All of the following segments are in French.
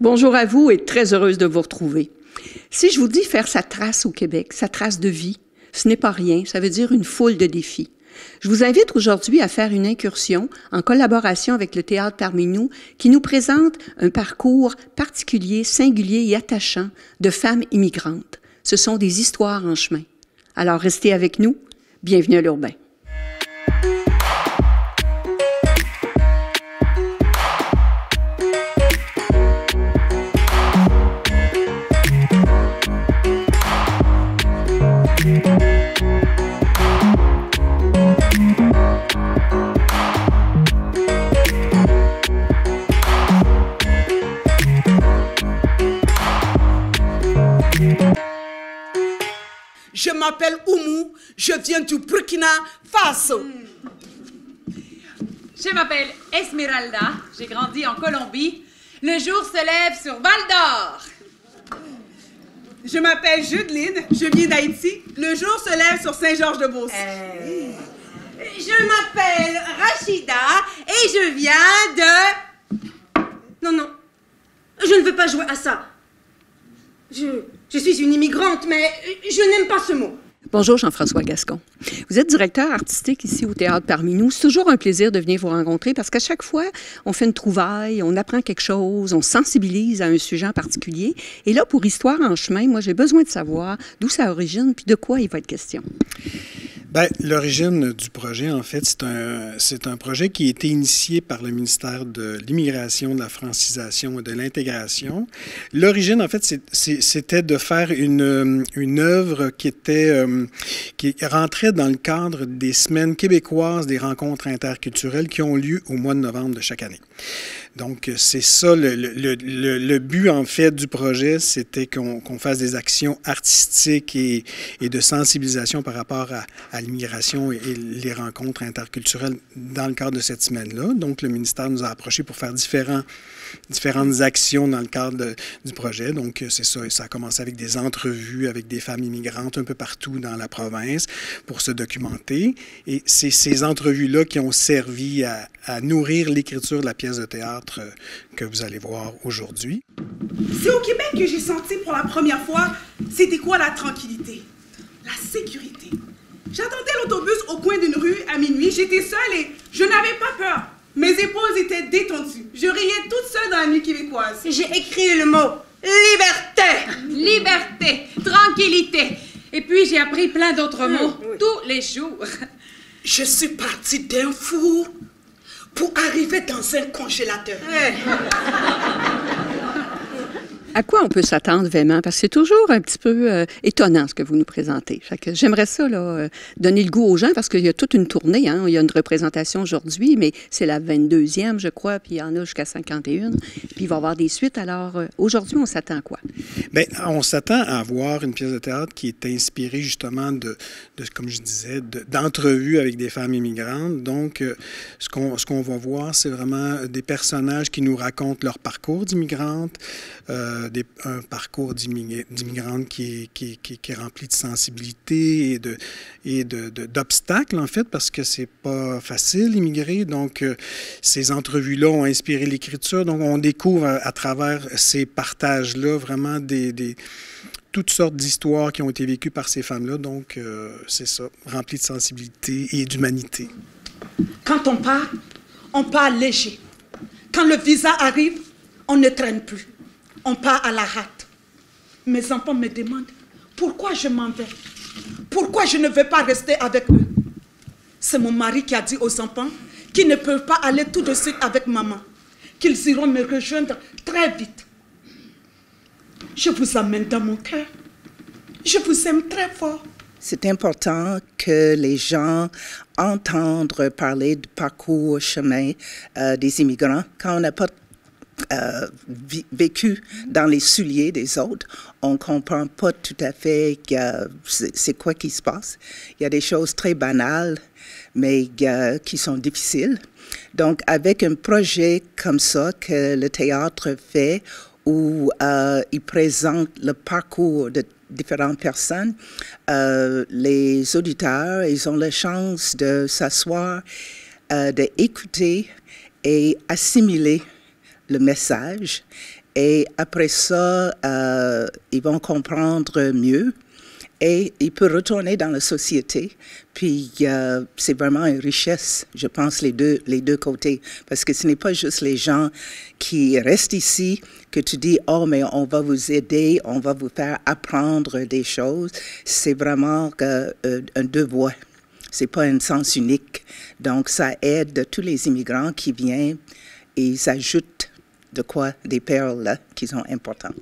Bonjour à vous et très heureuse de vous retrouver. Si je vous dis faire sa trace au Québec, sa trace de vie, ce n'est pas rien, ça veut dire une foule de défis. Je vous invite aujourd'hui à faire une incursion en collaboration avec le Théâtre parmi nous qui nous présente un parcours particulier, singulier et attachant de femmes immigrantes. Ce sont des histoires en chemin. Alors restez avec nous. Bienvenue à l'Urbain. Je m'appelle Oumou, je viens du Burkina Faso. Je m'appelle Esmeralda, j'ai grandi en Colombie. Le jour se lève sur Val d'Or. Je m'appelle Judeline, je viens d'Haïti. Le jour se lève sur Saint-Georges-de-Beauce. Je m'appelle Rachida et je viens de... Non, je ne veux pas jouer à ça. Je suis une immigrante, mais je n'aime pas ce mot. Bonjour Jean-François Gascon. Vous êtes directeur artistique ici au Théâtre parmi nous. C'est toujours un plaisir de venir vous rencontrer parce qu'à chaque fois, on fait une trouvaille, on apprend quelque chose, on sensibilise à un sujet en particulier. Et là, pour Histoire en chemin, moi, j'ai besoin de savoir d'où ça origine puis de quoi il va être question. Bien, l'origine du projet, en fait, c'est un projet qui a été initié par le ministère de l'Immigration, de la Francisation et de l'Intégration. L'origine, en fait, c'était de faire une œuvre qui rentrait dans le cadre des semaines québécoises des rencontres interculturelles qui ont lieu au mois de novembre de chaque année. Donc, c'est ça, le but, en fait, du projet, c'était qu'on fasse des actions artistiques et de sensibilisation par rapport à l'immigration et les rencontres interculturelles dans le cadre de cette semaine-là. Donc, le ministère nous a approchés pour faire différentes actions dans le cadre du projet. Donc, c'est ça, ça a commencé avec des entrevues avec des femmes immigrantes un peu partout dans la province pour se documenter. Et c'est ces entrevues-là qui ont servi à nourrir l'écriture de la pièce de théâtre que vous allez voir aujourd'hui. C'est au Québec que j'ai senti pour la première fois c'était quoi la tranquillité, la sécurité. J'attendais l'autobus au coin d'une rue à minuit, j'étais seule et je n'avais pas peur. Mes épaules étaient détendues. Je riais toute seule dans la nuit québécoise. J'ai écrit le mot liberté. Liberté, tranquillité. Et puis, j'ai appris plein d'autres mots tous les jours. Je suis partie d'un four pour arriver dans un congélateur. À quoi on peut s'attendre vraiment? Parce que c'est toujours un petit peu étonnant ce que vous nous présentez. Fait que j'aimerais ça, donner le goût aux gens parce qu'il y a toute une tournée. Hein? Il y a une représentation aujourd'hui, mais c'est la 22e, je crois, puis il y en a jusqu'à 51. Puis il va y avoir des suites. Alors, aujourd'hui, on s'attend à quoi? Bien, on s'attend à voir une pièce de théâtre qui est inspirée justement de comme je disais, d'entrevues avec des femmes immigrantes. Donc, ce qu'on va voir, c'est vraiment des personnages qui nous racontent leur parcours d'immigrantes, un parcours d'immigrantes qui est rempli de sensibilité et d'obstacles, en fait, parce que c'est pas facile, immigrer. Donc, ces entrevues-là ont inspiré l'écriture. Donc, on découvre à travers ces partages-là vraiment toutes sortes d'histoires qui ont été vécues par ces femmes-là. Donc, c'est ça, rempli de sensibilité et d'humanité. Quand on part léger. Quand le visa arrive, on ne traîne plus. On part à la hâte. Mes enfants me demandent pourquoi je m'en vais. Pourquoi je ne veux pas rester avec eux. C'est mon mari qui a dit aux enfants qu'ils ne peuvent pas aller tout de suite avec maman. Qu'ils iront me rejoindre très vite. Je vous amène dans mon cœur. Je vous aime très fort. C'est important que les gens entendent parler du parcours chemin des immigrants. Quand on n'a pas vécu dans les souliers des autres, on ne comprend pas tout à fait c'est quoi qui se passe. Il y a des choses très banales, mais qui sont difficiles. Donc, avec un projet comme ça que le théâtre fait, où il présente le parcours de différentes personnes, les auditeurs, ils ont la chance de s'asseoir, d'écouter et assimiler le message Et après ça, ils vont comprendre mieux et ils peuvent retourner dans la société. Puis c'est vraiment une richesse, je pense, les deux côtés. Parce que ce n'est pas juste les gens qui restent ici que tu dis « Oh, mais on va vous aider, on va vous faire apprendre des choses ». C'est vraiment un deux voies. C'est pas un sens unique. Donc, ça aide tous les immigrants qui viennent et ils ajoutent de quoi des perles là, qui sont importantes.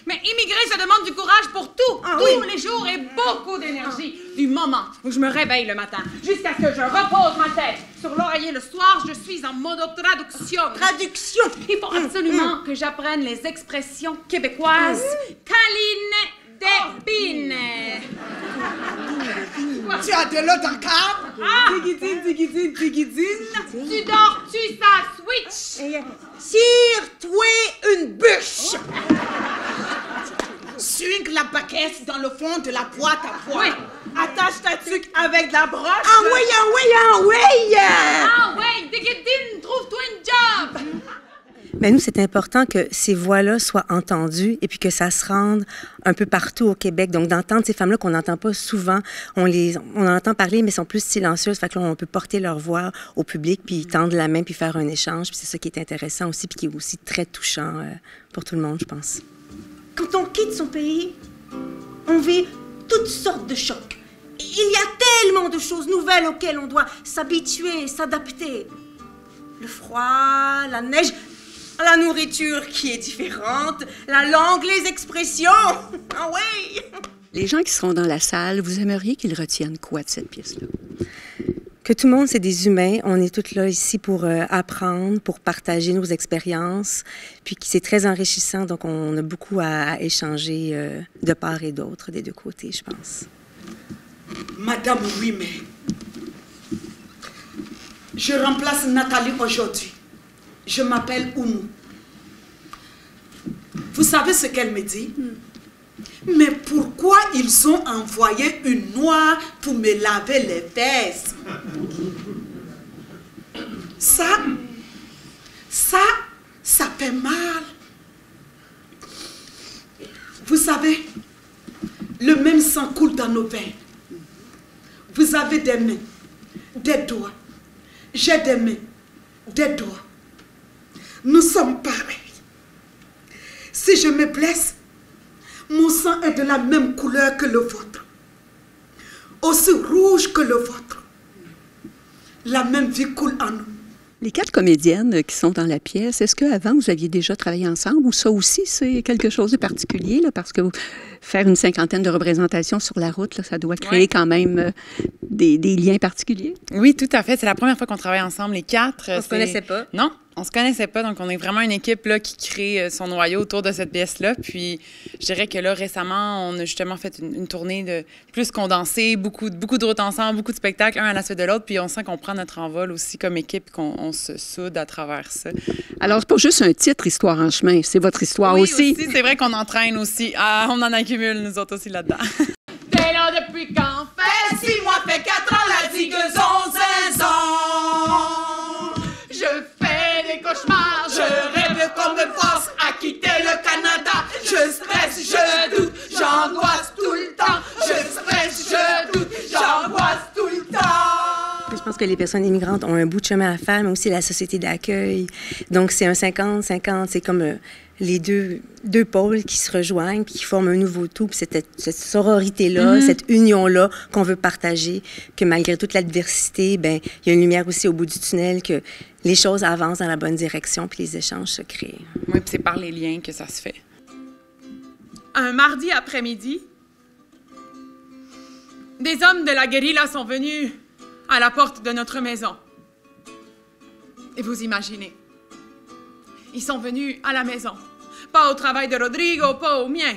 Mais immigrer, ça demande du courage pour tout, tous les jours et beaucoup d'énergie. Du moment où je me réveille le matin jusqu'à ce que je repose ma tête sur l'oreiller le soir, je suis en mode traduction. Traduction. Il faut absolument que j'apprenne les expressions québécoises. Câline d'épine. Tu as de l'eau dans le câble? Digidine. Tu dors-tu sa switch? Tire-toi une bûche. Swing la baguette dans le fond de la boîte à pois. Oui. Attache ta tuque avec de la broche. Ah oui! Ah ouais, Digidine, trouve-toi une job! Mais nous, c'est important que ces voix-là soient entendues et puis que ça se rende un peu partout au Québec. Donc, d'entendre ces femmes-là qu'on n'entend pas souvent, on en entend parler, mais sont plus silencieuses. Fait que là, on peut porter leur voix au public, puis tendre la main, puis faire un échange. Puis c'est ça qui est intéressant aussi, puis qui est aussi très touchant pour tout le monde, je pense. Quand on quitte son pays, on vit toutes sortes de chocs. Il y a tellement de choses nouvelles auxquelles on doit s'habituer, s'adapter. Le froid, la neige, la nourriture qui est différente, la langue, les expressions. Ah oui! Les gens qui seront dans la salle, vous aimeriez qu'ils retiennent quoi de cette pièce-là? Que tout le monde, c'est des humains. On est tous là ici pour apprendre, pour partager nos expériences, puis que c'est très enrichissant. Donc, on a beaucoup à échanger de part et d'autre, des deux côtés, je pense. Madame Ouimet, je remplace Nathalie aujourd'hui. Je m'appelle Oumou. Vous savez ce qu'elle me dit? Mais pourquoi ils ont envoyé une noire pour me laver les fesses? Ça fait mal. Vous savez, le même sang coule dans nos veines. Vous avez des mains, des doigts. J'ai des mains, des doigts. Nous sommes pareils. Si je me blesse, mon sang est de la même couleur que le vôtre. Aussi rouge que le vôtre. La même vie coule en nous. Les 4 comédiennes qui sont dans la pièce, est-ce qu'avant, vous aviez déjà travaillé ensemble ou ça aussi, c'est quelque chose de particulier? Là, parce que faire une 50aine de représentations sur la route, là, ça doit créer quand même des liens particuliers. Oui, tout à fait. C'est la première fois qu'on travaille ensemble, les 4. On se connaissait pas. Non, on se connaissait pas. Donc, on est vraiment une équipe là, qui crée son noyau autour de cette pièce-là. Puis, je dirais que là, récemment, on a justement fait une tournée de plus condensée, beaucoup de routes ensemble, beaucoup de spectacles, un à la suite de l'autre. Puis, on sent qu'on prend notre envol aussi comme équipe, qu'on se soude à travers ça. Alors, c'est pas juste un titre, Histoire en chemin, c'est votre histoire aussi. Oui, c'est vrai qu'on entraîne aussi. Ah, on en accumule, nous autres aussi, là-dedans. Dès lors, depuis quand fait 6 mois, fait 4 ans, la digueuse 11 ans. Je fais des cauchemars, je rêve qu'on me force à quitter le Canada. Je stresse, je doute, j'angoisse tout le temps. Je stresse, je doute, j'angoisse tout le temps. Je pense que les personnes immigrantes ont un bout de chemin à faire, mais aussi la société d'accueil. Donc, c'est un 50-50. C'est comme les deux pôles qui se rejoignent puis qui forment un nouveau tout. Puis cette sororité-là, cette union-là qu'on veut partager, que malgré toute l'adversité, ben il y a une lumière aussi au bout du tunnel, que les choses avancent dans la bonne direction puis les échanges se créent. Oui, puis c'est par les liens que ça se fait. Un mardi après-midi, des hommes de la guérilla sont venus à la porte de notre maison. Et vous imaginez, ils sont venus à la maison. Pas au travail de Rodrigo, pas au mien.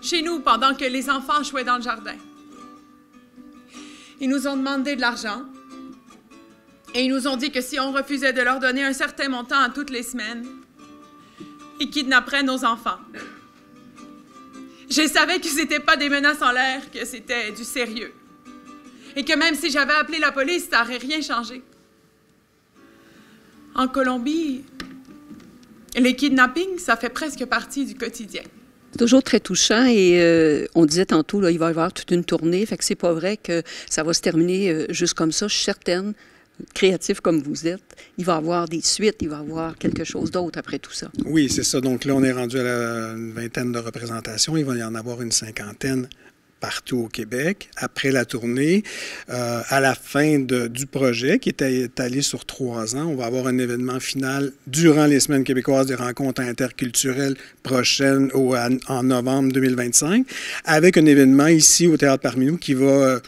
Chez nous, pendant que les enfants jouaient dans le jardin. Ils nous ont demandé de l'argent. Et ils nous ont dit que si on refusait de leur donner un certain montant à toutes les semaines, ils kidnapperaient nos enfants. Je savais que c'était pas des menaces en l'air, que c'était du sérieux. Et que même si j'avais appelé la police, ça n'aurait rien changé. En Colombie, Les kidnappings, ça fait presque partie du quotidien. C'est toujours très touchant et on disait tantôt, là, il va y avoir toute une tournée, fait que c'est pas vrai que ça va se terminer juste comme ça. Je suis certaine, créatif comme vous êtes, il va y avoir des suites, il va y avoir quelque chose d'autre après tout ça. Oui, c'est ça. Donc là, on est rendu à une vingtaine de représentations. Il va y en avoir une cinquantaine partout au Québec, après la tournée. À la fin du projet, qui est étalé sur 3 ans, on va avoir un événement final durant les Semaines québécoises des rencontres interculturelles prochaines en novembre 2025, avec un événement ici au Théâtre parmi nous qui va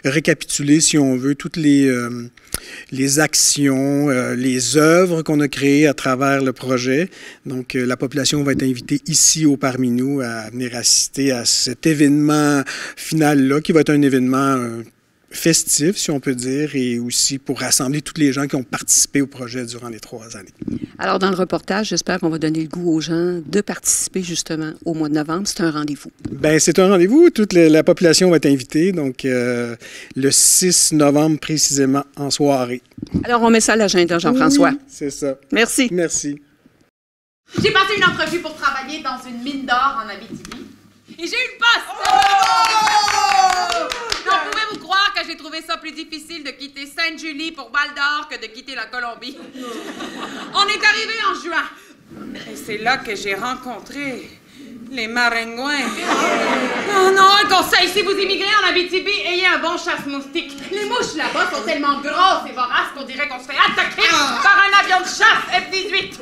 récapituler, si on veut, toutes les actions, les œuvres qu'on a créées à travers le projet. Donc, la population va être invitée ici au Parmi nous à venir assister à cet événement final-là, qui va être un événement festif, si on peut dire, et aussi pour rassembler tous les gens qui ont participé au projet durant les 3 années. Alors, dans le reportage, j'espère qu'on va donner le goût aux gens de participer justement au mois de novembre. C'est un rendez-vous. Bien, c'est un rendez-vous. Toute la population va être invitée, donc le 6 novembre précisément, en soirée. Alors, on met ça à l'agenda, Jean-François. Oui, c'est ça. Merci. Merci. J'ai passé une entrevue pour travailler dans une mine d'or en Abitibi. Et j'ai eu le poste! Non, pouvez-vous croire que j'ai trouvé ça plus difficile de quitter Sainte-Julie pour Val-d'Or que de quitter la Colombie? On est arrivé en juin. Et c'est là que j'ai rencontré les maringouins. Oh non, un conseil, si vous immigrez en Abitibi, ayez un bon chasse-moustique. Les mouches là-bas sont tellement grosses et voraces qu'on dirait qu'on se fait attaquer par un avion de chasse F-18.